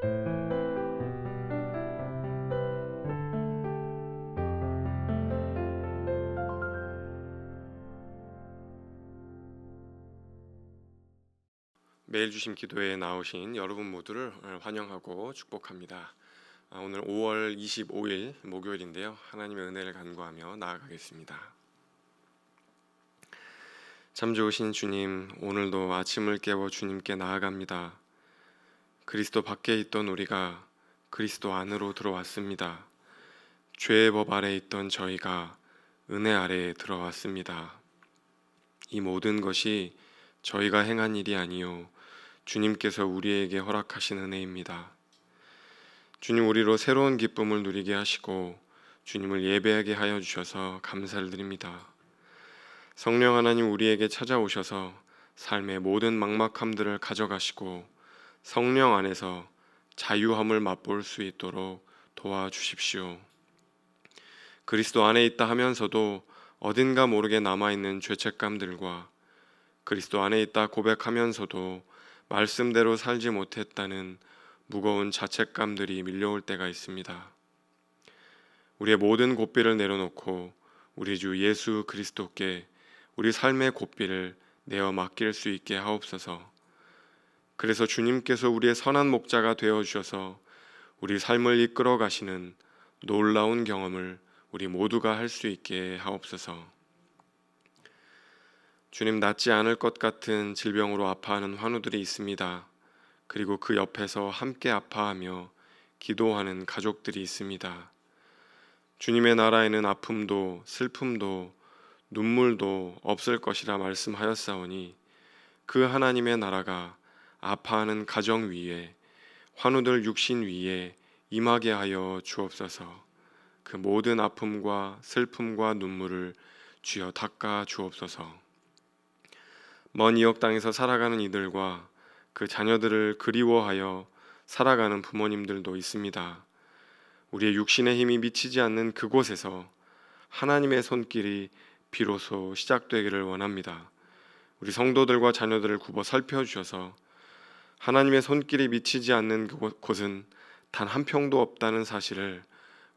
매일 주심 기도에 나오신 여러분 모두를 환영하고 축복합니다. 오늘 5월 25일 목요일인데요. 하나님의 은혜를 간구하며 나아가겠습니다. 참 좋으신 주님, 오늘도 아침을 깨워 주님께 나아갑니다. 그리스도 밖에 있던 우리가 그리스도 안으로 들어왔습니다. 죄의 법 아래 있던 저희가 은혜 아래에 들어왔습니다. 이 모든 것이 저희가 행한 일이 아니요 주님께서 우리에게 허락하신 은혜입니다. 주님, 우리로 새로운 기쁨을 누리게 하시고 주님을 예배하게 하여 주셔서 감사를 드립니다. 성령 하나님, 우리에게 찾아오셔서 삶의 모든 막막함들을 가져가시고 성령 안에서 자유함을 맛볼 수 있도록 도와주십시오. 그리스도 안에 있다 하면서도 어딘가 모르게 남아있는 죄책감들과 그리스도 안에 있다 고백하면서도 말씀대로 살지 못했다는 무거운 자책감들이 밀려올 때가 있습니다. 우리의 모든 고삐를 내려놓고 우리 주 예수 그리스도께 우리 삶의 고삐를 내어 맡길 수 있게 하옵소서. 그래서 주님께서 우리의 선한 목자가 되어 주셔서 우리 삶을 이끌어 가시는 놀라운 경험을 우리 모두가 할 수 있게 하옵소서. 주님, 낫지 않을 것 같은 질병으로 아파하는 환우들이 있습니다. 그리고 그 옆에서 함께 아파하며 기도하는 가족들이 있습니다. 주님의 나라에는 아픔도 슬픔도 눈물도 없을 것이라 말씀하였사오니 그 하나님의 나라가 아파하는 가정 위에 환우들 육신 위에 임하게 하여 주옵소서. 그 모든 아픔과 슬픔과 눈물을 주여 닦아 주옵소서. 먼 이역 땅에서 살아가는 이들과 그 자녀들을 그리워하여 살아가는 부모님들도 있습니다. 우리의 육신의 힘이 미치지 않는 그곳에서 하나님의 손길이 비로소 시작되기를 원합니다. 우리 성도들과 자녀들을 굽어 살펴주셔서 하나님의 손길이 미치지 않는 곳은 단 한 평도 없다는 사실을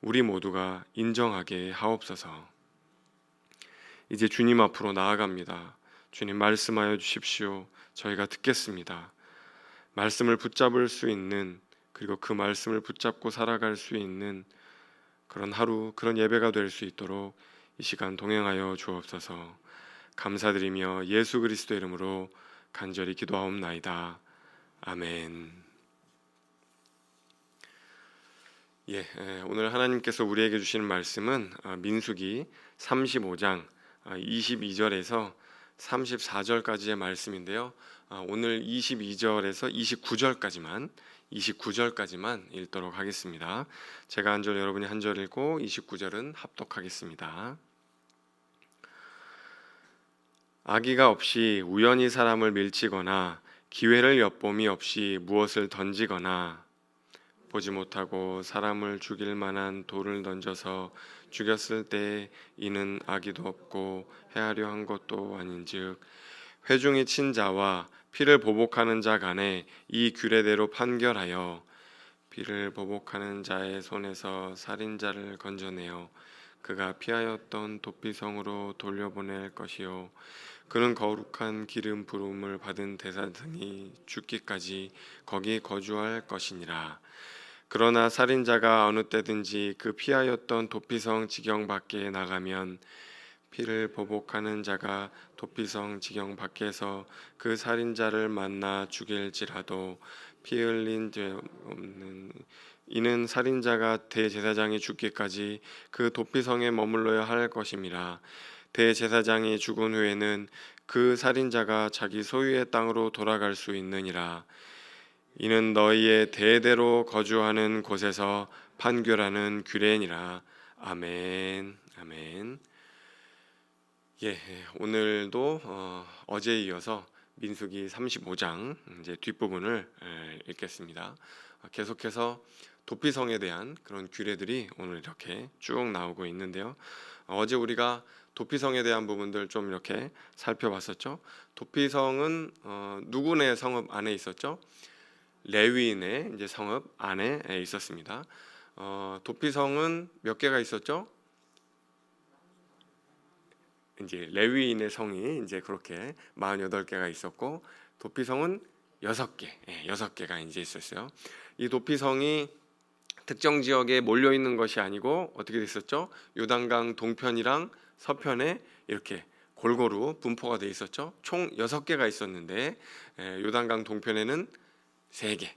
우리 모두가 인정하게 하옵소서. 이제 주님 앞으로 나아갑니다. 주님, 말씀하여 주십시오. 저희가 듣겠습니다. 말씀을 붙잡을 수 있는, 그리고 그 말씀을 붙잡고 살아갈 수 있는 그런 하루, 그런 예배가 될 수 있도록 이 시간 동행하여 주옵소서. 감사드리며 예수 그리스도의 이름으로 간절히 기도하옵나이다. 아멘. 오늘 하나님께서 우리에게 주시는 말씀은 민수기 35장 22절에서 34절까지의 말씀인데요. 오늘 22절에서 29절까지만 읽도록 하겠습니다. 제가 한 절, 여러분이 한 절 읽고 29절은 합독하겠습니다. 악의가 없이 우연히 사람을 밀치거나 기회를 엿봄이 없이 무엇을 던지거나 보지 못하고 사람을 죽일 만한 돌을 던져서 죽였을 때 이는 악의도 없고 해하려 한 것도 아닌즉 회중이 친 자와 피를 보복하는 자 간에 이 규례대로 판결하여 피를 보복하는 자의 손에서 살인자를 건져내어 그가 피하였던 도피성으로 돌려보낼 것이요 그는 거룩한 기름 부음을 받은 대사등이 죽기까지 거기 거주할 것이니라. 그러나 살인자가 어느 때든지 그 피하였던 도피성 지경 밖에 나가면 피를 보복하는 자가 도피성 지경 밖에서 그 살인자를 만나 죽일지라도 피 흘린 죄 없는 이는 살인자가 대제사장이 죽기까지 그 도피성에 머물러야 할 것임이라. 대제사장이 죽은 후에는 그 살인자가 자기 소유의 땅으로 돌아갈 수 있느니라. 이는 너희의 대대로 거주하는 곳에서 판결하는 규례니라. 아멘. 아멘. 오늘도 어제에 이어서 민수기 35장 이제 뒷부분을 읽겠습니다. 계속해서 도피성에 대한 그런 규례들이 오늘 이렇게 쭉 나오고 있는데요. 어제 우리가 도피성에 대한 부분들 좀 이렇게 살펴봤었죠. 도피성은 누구네 성읍 안에 있었죠? 레위인의 이제 성읍 안에 있었습니다. 도피성은 몇 개가 있었죠? 이제 레위인의 성이 이제 그렇게 48개가 있었고, 도피성은 6개, 6개가 이제 있었어요. 이 도피성이 특정 지역에 몰려 있는 것이 아니고 어떻게 됐었죠? 요단강 동편이랑 서편에 이렇게 골고루 분포가 돼 있었죠. 총 6개가 있었는데 요단강 동편에는 3개,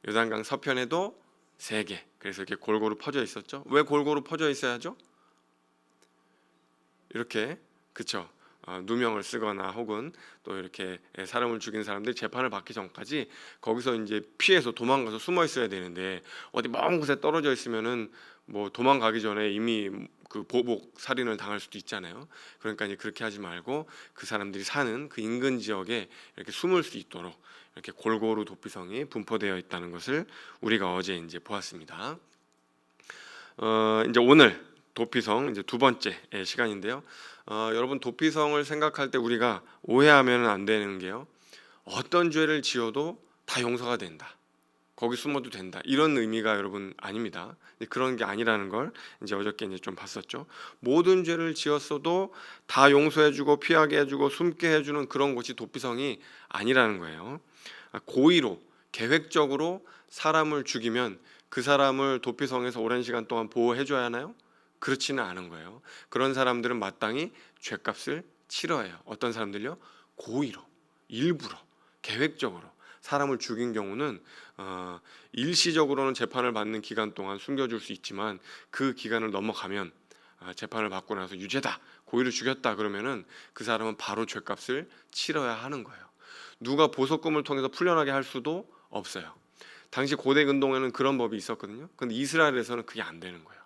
요단강 서편에도 3개. 그래서 이렇게 골고루 퍼져 있었죠. 왜 골고루 퍼져 있어야죠? 이렇게, 그쵸? 누명을 쓰거나 혹은 또 이렇게 사람을 죽인 사람들이 재판을 받기 전까지 거기서 이제 피해서 도망가서 숨어 있어야 되는데, 어디 먼 곳에 떨어져 있으면은 뭐 도망가기 전에 이미 그 보복 살인을 당할 수도 있잖아요. 그러니까 이제 그렇게 하지 말고 그 사람들이 사는 그 인근 지역에 이렇게 숨을 수 있도록 이렇게 골고루 도피성이 분포되어 있다는 것을 우리가 어제 이제 보았습니다. 이제 오늘 도피성 이제 두 번째 시간인데요. 여러분, 도피성을 생각할 때 우리가 오해하면 안 되는 게요, 어떤 죄를 지어도 다 용서가 된다, 거기 숨어도 된다, 이런 의미가 여러분 아닙니다. 그런 게 아니라는 걸 이제 어저께 이제 좀 봤었죠. 모든 죄를 지었어도 다 용서해주고 피하게 해주고 숨게 해주는 그런 곳이 도피성이 아니라는 거예요. 고의로 계획적으로 사람을 죽이면 그 사람을 도피성에서 오랜 시간 동안 보호해줘야 하나요? 그렇지는 않은 거예요. 그런 사람들은 마땅히 죗값을 치러야 해요. 어떤 사람들요? 고의로, 일부러, 계획적으로 사람을 죽인 경우는 일시적으로는 재판을 받는 기간 동안 숨겨줄 수 있지만, 그 기간을 넘어가면 재판을 받고 나서 유죄다, 고의로 죽였다 그러면은 그 사람은 바로 죗값을 치러야 하는 거예요. 누가 보석금을 통해서 풀려나게 할 수도 없어요. 당시 고대 근동에는 그런 법이 있었거든요. 근데 이스라엘에서는 그게 안 되는 거예요.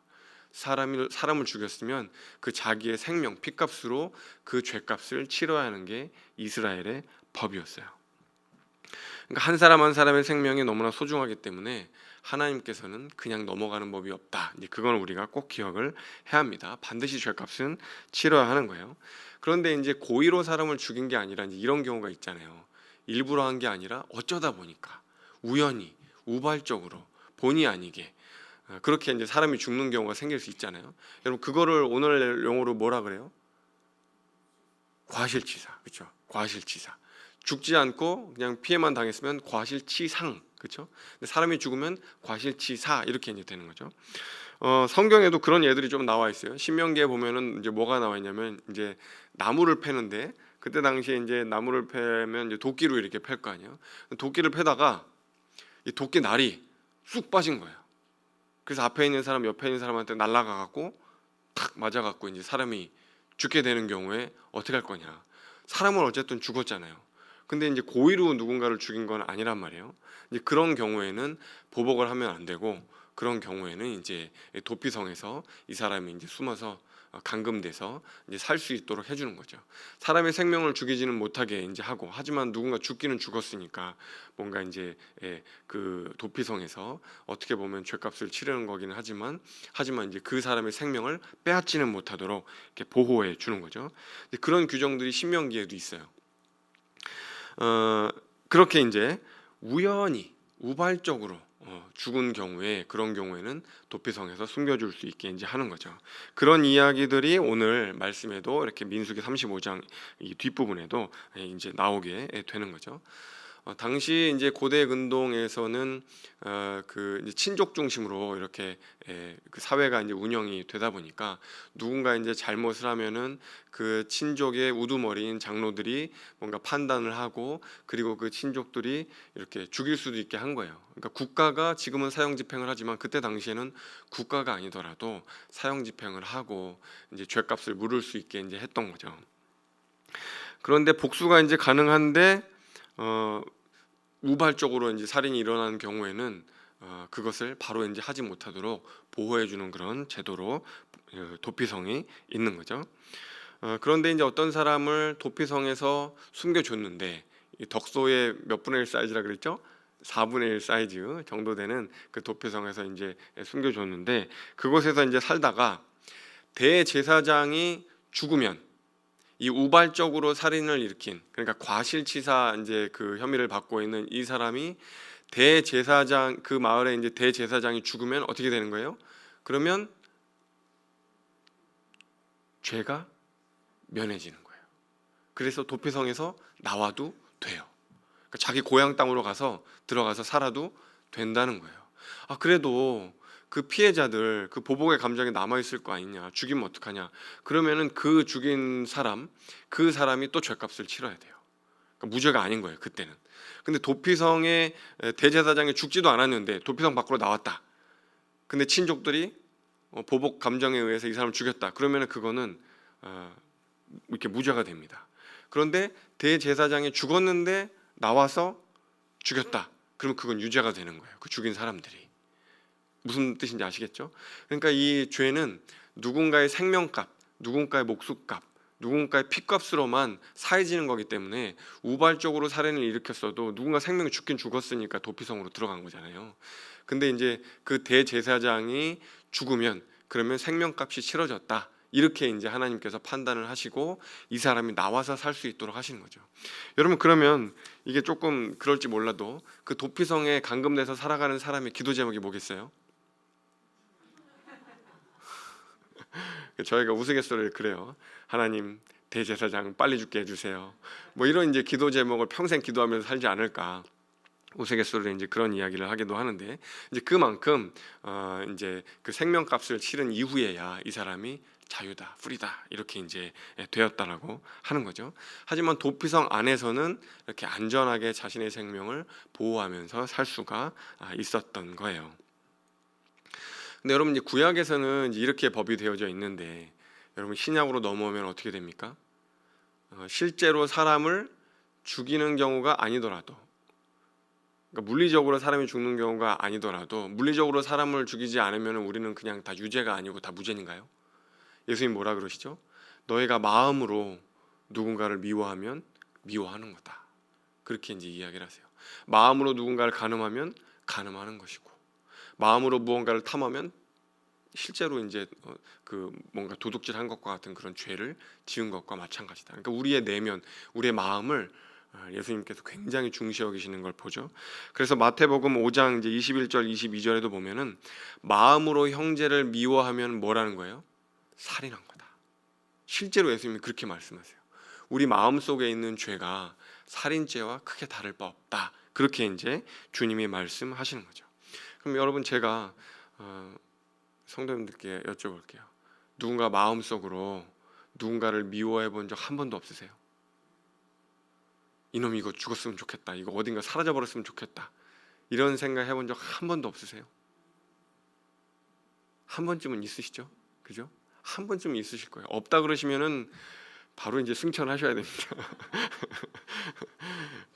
사람을 죽였으면 그 자기의 생명, 피값으로 그 죄값을 치러야 하는 게 이스라엘의 법이었어요. 그러니까 한 사람 한 사람의 생명이 너무나 소중하기 때문에 하나님께서는 그냥 넘어가는 법이 없다. 이제 그건 우리가 꼭 기억을 해야 합니다. 반드시 죄값은 치러야 하는 거예요. 그런데 이제 고의로 사람을 죽인 게 아니라 이제 이런 경우가 있잖아요. 일부러 한 게 아니라 어쩌다 보니까 우연히 우발적으로 본의 아니게 그렇게 이제 사람이 죽는 경우가 생길 수 있잖아요. 여러분, 그거를 오늘 용어로 뭐라 그래요? 과실치사, 그렇죠? 과실치사. 죽지 않고 그냥 피해만 당했으면 과실치상, 그렇죠? 근데 사람이 죽으면 과실치사, 이렇게 이제 되는 거죠. 성경에도 그런 예들이 좀 나와 있어요. 신명기에 보면은 이제 뭐가 나와 있냐면, 이제 나무를 패는데 그때 당시에 이제 나무를 패면 이제 도끼로 이렇게 팰 거 아니에요. 도끼를 패다가 이 도끼 날이 쑥 빠진 거예요. 그래서 앞에 있는 사람, 옆에 있는 사람한테 날아가 갖고 탁 맞아 갖고 이제 사람이 죽게 되는 경우에 어떻게 할 거냐? 사람은 어쨌든 죽었잖아요. 근데 이제 고의로 누군가를 죽인 건 아니란 말이에요. 이제 그런 경우에는 보복을 하면 안 되고, 그런 경우에는 이제 도피성에서 이 사람이 이제 숨어서 감금돼서 이제 살 수 있도록 해주는 거죠. 사람의 생명을 죽이지는 못하게 이제 하고, 하지만 누군가 죽기는 죽었으니까 뭔가 이제 그 도피성에서 어떻게 보면 죗값을 치르는 거기는 하지만 이제 그 사람의 생명을 빼앗지는 못하도록 이렇게 보호해 주는 거죠. 그런 규정들이 신명기에도 있어요. 그렇게 이제 우연히 우발적으로 죽은 경우에, 그런 경우에는 도피성에서 숨겨줄 수 있게 이제 하는 거죠. 그런 이야기들이 오늘 말씀에도 이렇게 민수기 35장 이 뒷부분에도 이제 나오게 되는 거죠. 당시 이제 고대 근동에서는 그 이제 친족 중심으로 이렇게 그 사회가 이제 운영이 되다 보니까, 누군가 이제 잘못을 하면은 그 친족의 우두머리인 장로들이 뭔가 판단을 하고, 그리고 그 친족들이 이렇게 죽일 수도 있게 한 거예요. 그러니까 국가가 지금은 사형 집행을 하지만 그때 당시에는 국가가 아니더라도 사형 집행을 하고 이제 죗값을 물을 수 있게 이제 했던 거죠. 그런데 복수가 이제 가능한데 우발적으로 이제 살인이 일어나는 경우에는 그것을 바로 이제 하지 못하도록 보호해 주는 그런 제도로 도피성이 있는 거죠. 그런데 이제 어떤 사람을 도피성에서 숨겨줬는데, 이 덕소의 몇 분의 1 사이즈라 그랬죠? 4분의 1 사이즈 정도 되는 그 도피성에서 이제 숨겨줬는데, 그곳에서 이제 살다가 대제사장이 죽으면 이 우발적으로 살인을 일으킨, 그러니까 과실치사 이제 그 혐의를 받고 있는 이 사람이 대제사장, 그 마을에 이제 대제사장이 죽으면 어떻게 되는 거예요? 그러면 죄가 면해지는 거예요. 그래서 도피성에서 나와도 돼요. 그러니까 자기 고향 땅으로 가서 들어가서 살아도 된다는 거예요. 그래도 그 피해자들, 그 보복의 감정이 남아 있을 거 아니냐. 죽이면 어떡하냐. 그러면은 그 죽인 사람, 그 사람이 또 죄값을 치러야 돼요. 그러니까 무죄가 아닌 거예요, 그때는. 근데 도피성의 대제사장이 죽지도 않았는데 도피성 밖으로 나왔다. 근데 친족들이 보복 감정에 의해서 이 사람을 죽였다. 그러면은 그거는 이렇게 무죄가 됩니다. 그런데 대제사장이 죽었는데 나와서 죽였다. 그러면 그건 유죄가 되는 거예요. 그 죽인 사람들이. 무슨 뜻인지 아시겠죠? 그러니까 이 죄는 누군가의 생명값, 누군가의 목숨값, 누군가의 피값으로만 사해지는 거기 때문에 우발적으로 살인을 일으켰어도 누군가 생명이 죽긴 죽었으니까 도피성으로 들어간 거잖아요. 근데 이제 그 대제사장이 죽으면 그러면 생명값이 치러졌다. 이렇게 이제 하나님께서 판단을 하시고 이 사람이 나와서 살 수 있도록 하시는 거죠. 여러분, 그러면 이게 조금 그럴지 몰라도 그 도피성에 감금돼서 살아가는 사람의 기도 제목이 뭐겠어요? 저희가 우스갯소리를 그래요. 하나님, 대제사장 빨리 죽게 해주세요. 뭐 이런 이제 기도 제목을 평생 기도하면서 살지 않을까. 우스갯소리로 이제 그런 이야기를 하기도 하는데, 이제 그만큼 이제 그 생명값을 치른 이후에야 이 사람이 자유다, 프리다 이렇게 이제 되었다라고 하는 거죠. 하지만 도피성 안에서는 이렇게 안전하게 자신의 생명을 보호하면서 살 수가 있었던 거예요. 근데 여러분, 이제 구약에서는 이제 이렇게 법이 되어져 있는데, 여러분 신약으로 넘어오면 어떻게 됩니까? 실제로 사람을 죽이는 경우가 아니더라도, 그러니까 물리적으로 사람이 죽는 경우가 아니더라도, 물리적으로 사람을 죽이지 않으면 우리는 그냥 다 유죄가 아니고 다 무죄인가요? 예수님 뭐라 그러시죠? 너희가 마음으로 누군가를 미워하면 미워하는 거다. 그렇게 이제 이야기를 하세요. 마음으로 누군가를 간음하면 간음하는 것이고, 마음으로 무언가를 탐하면 실제로 이제 그 뭔가 도둑질한 것과 같은 그런 죄를 지은 것과 마찬가지다. 그러니까 우리의 내면, 우리의 마음을 예수님께서 굉장히 중시 여기시는 걸 보죠. 그래서 마태복음 5장 이제 21절 22절에도 보면은 마음으로 형제를 미워하면 뭐라는 거예요? 살인한 거다. 실제로 예수님이 그렇게 말씀하세요. 우리 마음 속에 있는 죄가 살인죄와 크게 다를 바 없다. 그렇게 이제 주님이 말씀하시는 거죠. 그럼 여러분, 제가 성도님들께 여쭤볼게요. 누군가 마음속으로 누군가를 미워해 본 적 한 번도 없으세요? 이놈 이거 죽었으면 좋겠다. 이거 어딘가 사라져 버렸으면 좋겠다. 이런 생각 해본 적 한 번도 없으세요? 한 번쯤은 있으시죠? 그죠? 한 번쯤은 있으실 거예요. 없다 그러시면은 바로 이제 승천하셔야 됩니다.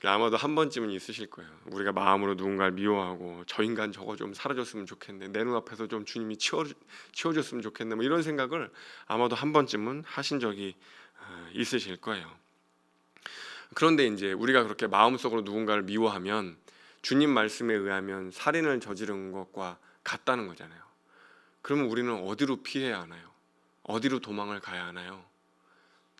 아마도 한 번쯤은 있으실 거예요. 우리가 마음으로 누군가를 미워하고 저 인간 저거 좀 사라졌으면 좋겠네, 내 눈앞에서 좀 주님이 치워줬으면 좋겠네, 뭐 이런 생각을 아마도 한 번쯤은 하신 적이 있으실 거예요. 그런데 이제 우리가 그렇게 마음속으로 누군가를 미워하면 주님 말씀에 의하면 살인을 저지른 것과 같다는 거잖아요. 그러면 우리는 어디로 피해야 하나요? 어디로 도망을 가야 하나요?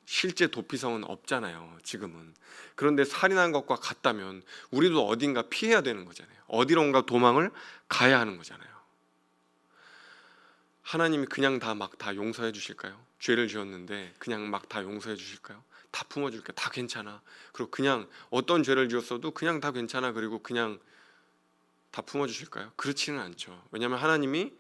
실제 도피성은 없잖아요, 지금은. 그런데 살인한 것과 같다면 우리도 어딘가 피해야 되는 거잖아요. 어디론가 도망을 가야 하는 거잖아요. 하나님이 그냥 다 용서해 주실까요? 죄를 지었는데 그냥 막 다 용서해 주실까요? 다 품어줄게, 다 괜찮아. 그리고 그냥 어떤 죄를 지었어도 그냥 다 괜찮아, 그리고 그냥 다 품어주실까요? 그렇지는 않죠. 왜냐하면 하나님이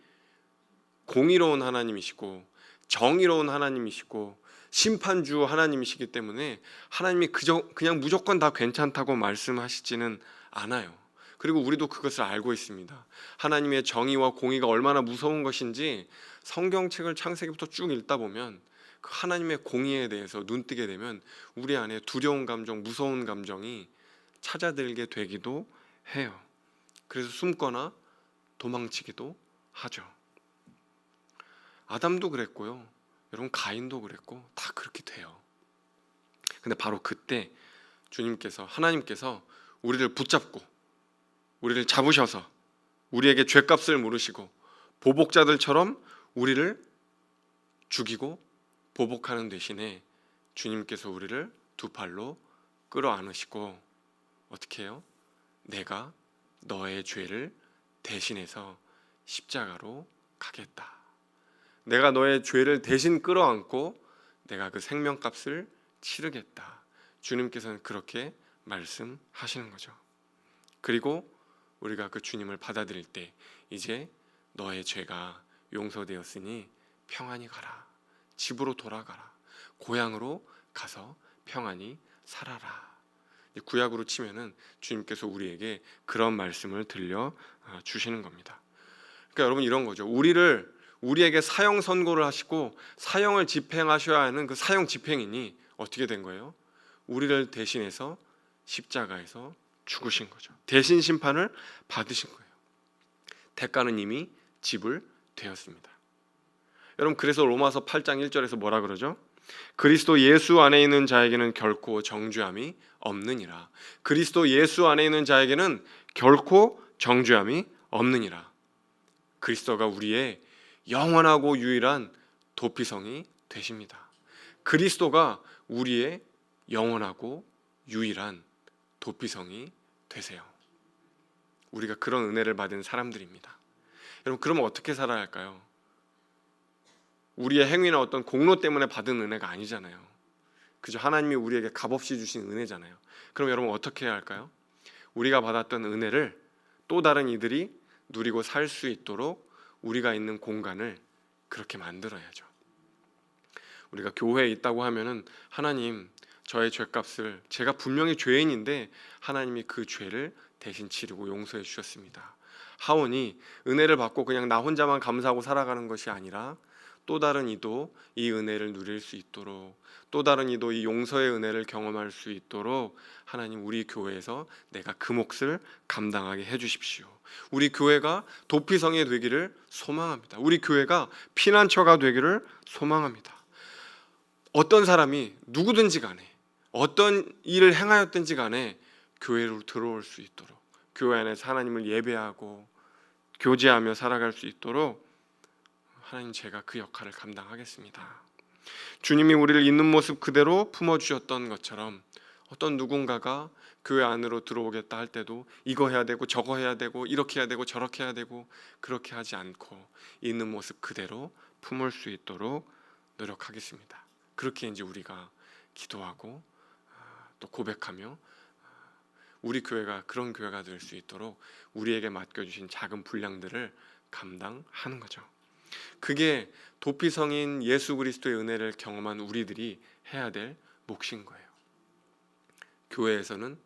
공의로운 하나님이시고 정의로운 하나님이시고 심판주 하나님이시기 때문에 하나님이 그냥 무조건 다 괜찮다고 말씀하시지는 않아요. 그리고 우리도 그것을 알고 있습니다. 하나님의 정의와 공의가 얼마나 무서운 것인지 성경책을 창세기부터 쭉 읽다 보면 그 하나님의 공의에 대해서 눈뜨게 되면 우리 안에 두려운 감정, 무서운 감정이 찾아들게 되기도 해요. 그래서 숨거나 도망치기도 하죠. 아담도 그랬고요, 여러분 가인도 그랬고 다 그렇게 돼요. 근데 바로 그때 주님께서, 하나님께서 우리를 붙잡고 우리를 잡으셔서 우리에게 죄값을 물으시고 보복자들처럼 우리를 죽이고 보복하는 대신에 주님께서 우리를 두 팔로 끌어안으시고 어떻게 해요? 내가 너의 죄를 대신해서 십자가로 가겠다. 내가 너의 죄를 대신 끌어안고 내가 그 생명값을 치르겠다. 주님께서는 그렇게 말씀하시는 거죠. 그리고 우리가 그 주님을 받아들일 때 이제 너의 죄가 용서되었으니 평안히 가라. 집으로 돌아가라. 고향으로 가서 평안히 살아라. 구약으로 치면은 주님께서 우리에게 그런 말씀을 들려 주시는 겁니다. 그러니까 여러분 이런 거죠. 우리에게 사형 선고를 하시고 사형을 집행하셔야 하는 그 사형 집행인이 어떻게 된 거예요? 우리를 대신해서 십자가에서 죽으신 거죠. 대신 심판을 받으신 거예요. 대가는 이미 지불되었습니다. 여러분 그래서 로마서 8장 1절에서 뭐라 그러죠? 그리스도 예수 안에 있는 자에게는 결코 정죄함이 없느니라. 그리스도 예수 안에 있는 자에게는 결코 정죄함이 없느니라. 그리스도가 우리의 영원하고 유일한 도피성이 되십니다. 그리스도가 우리의 영원하고 유일한 도피성이 되세요. 우리가 그런 은혜를 받은 사람들입니다. 여러분 그러면 어떻게 살아야 할까요? 우리의 행위나 어떤 공로 때문에 받은 은혜가 아니잖아요. 그저 하나님이 우리에게 값없이 주신 은혜잖아요. 그럼 여러분 어떻게 해야 할까요? 우리가 받았던 은혜를 또 다른 이들이 누리고 살 수 있도록 우리가 있는 공간을 그렇게 만들어야죠. 우리가 교회에 있다고 하면은 하나님 저의 죄값을 제가 분명히 죄인인데 하나님이 그 죄를 대신 치르고 용서해 주셨습니다. 하오니 은혜를 받고 그냥 나 혼자만 감사하고 살아가는 것이 아니라 또 다른 이도 이 은혜를 누릴 수 있도록 또 다른 이도 이 용서의 은혜를 경험할 수 있도록 하나님 우리 교회에서 내가 그 몫을 감당하게 해주십시오. 우리 교회가 도피성이 되기를 소망합니다. 우리 교회가 피난처가 되기를 소망합니다. 어떤 사람이 누구든지 간에 어떤 일을 행하였든지 간에 교회로 들어올 수 있도록 교회 안에서 하나님을 예배하고 교제하며 살아갈 수 있도록 하나님 제가 그 역할을 감당하겠습니다. 주님이 우리를 있는 모습 그대로 품어주셨던 것처럼 어떤 누군가가 교회 안으로 들어오겠다 할 때도 이거 해야 되고 저거 해야 되고 이렇게 해야 되고 저렇게 해야 되고 그렇게 하지 않고 있는 모습 그대로 품을 수 있도록 노력하겠습니다. 그렇게 이제 우리가 기도하고 또 고백하며 우리 교회가 그런 교회가 될 수 있도록 우리에게 맡겨주신 작은 분량들을 감당하는 거죠. 그게 도피성인 예수 그리스도의 은혜를 경험한 우리들이 해야 될 몫인 거예요. 교회에서는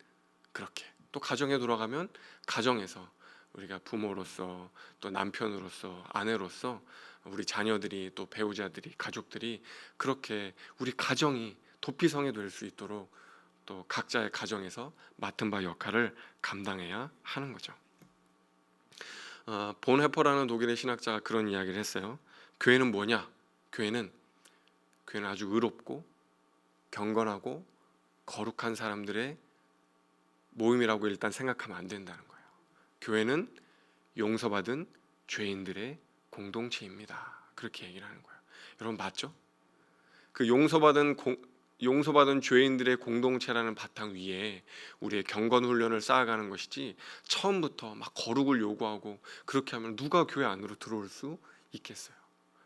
그렇게, 또 가정에 돌아가면 가정에서 우리가 부모로서 또 남편으로서 아내로서 우리 자녀들이 또 배우자들이 가족들이 그렇게 우리 가정이 도피성이 될 수 있도록 또 각자의 가정에서 맡은 바 역할을 감당해야 하는 거죠. 본 헤퍼라는 독일의 신학자가 그런 이야기를 했어요. 교회는 뭐냐? 교회는 아주 의롭고 경건하고 거룩한 사람들의 모임이라고 일단 생각하면 안 된다는 거예요. 교회는 용서받은 죄인들의 공동체입니다. 그렇게 얘기를 하는 거예요. 여러분 맞죠? 그 용서받은 죄인들의 공동체라는 바탕 위에 우리의 경건 훈련을 쌓아가는 것이지 처음부터 막 거룩을 요구하고 그렇게 하면 누가 교회 안으로 들어올 수 있겠어요?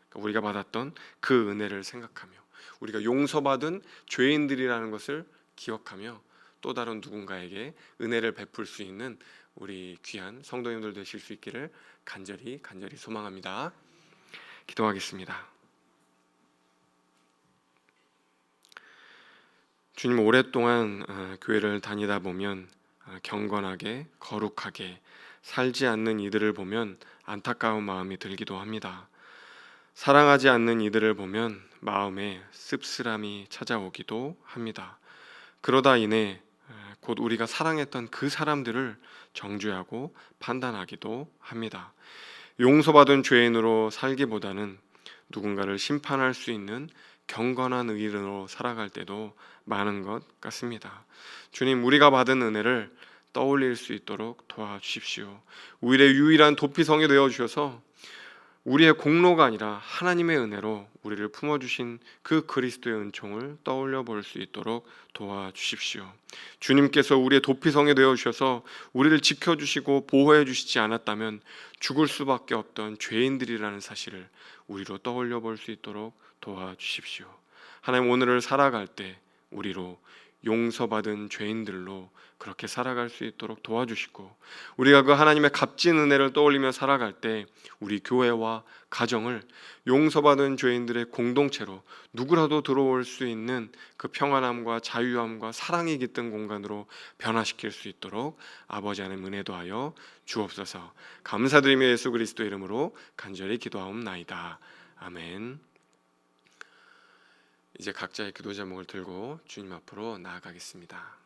그러니까 우리가 받았던 그 은혜를 생각하며 우리가 용서받은 죄인들이라는 것을 기억하며 또 다른 누군가에게 은혜를 베풀 수 있는 우리 귀한 성도님들 되실 수 있기를 간절히 소망합니다. 기도하겠습니다. 주님, 오랫동안 교회를 다니다 보면 경건하게 거룩하게 살지 않는 이들을 보면 안타까운 마음이 들기도 합니다. 사랑하지 않는 이들을 보면 마음에 씁쓸함이 찾아오기도 합니다. 그러다 인해 곧 우리가 사랑했던 그 사람들을 정죄하고 판단하기도 합니다. 용서받은 죄인으로 살기보다는 누군가를 심판할 수 있는 경건한 의인으로 살아갈 때도 많은 것 같습니다. 주님, 우리가 받은 은혜를 떠올릴 수 있도록 도와주십시오. 우리의 유일한 도피성이 되어주셔서 우리의 공로가 아니라 하나님의 은혜로 우리를 품어주신 그 그리스도의 은총을 떠올려 볼 수 있도록 도와주십시오. 주님께서 우리의 도피성이 되어주셔서 우리를 지켜주시고 보호해 주시지 않았다면 죽을 수밖에 없던 죄인들이라는 사실을 우리로 떠올려 볼 수 있도록 도와주십시오. 하나님, 오늘을 살아갈 때 우리로 용서받은 죄인들로 그렇게 살아갈 수 있도록 도와주시고, 우리가 그 하나님의 값진 은혜를 떠올리며 살아갈 때 우리 교회와 가정을 용서받은 죄인들의 공동체로 누구라도 들어올 수 있는 그 평안함과 자유함과 사랑이 깃든 공간으로 변화시킬 수 있도록 아버지 하나님 은혜 더하여 주옵소서. 감사드리며 예수 그리스도 이름으로 간절히 기도하옵나이다. 아멘. 이제 각자의 기도 제목을 들고 주님 앞으로 나아가겠습니다.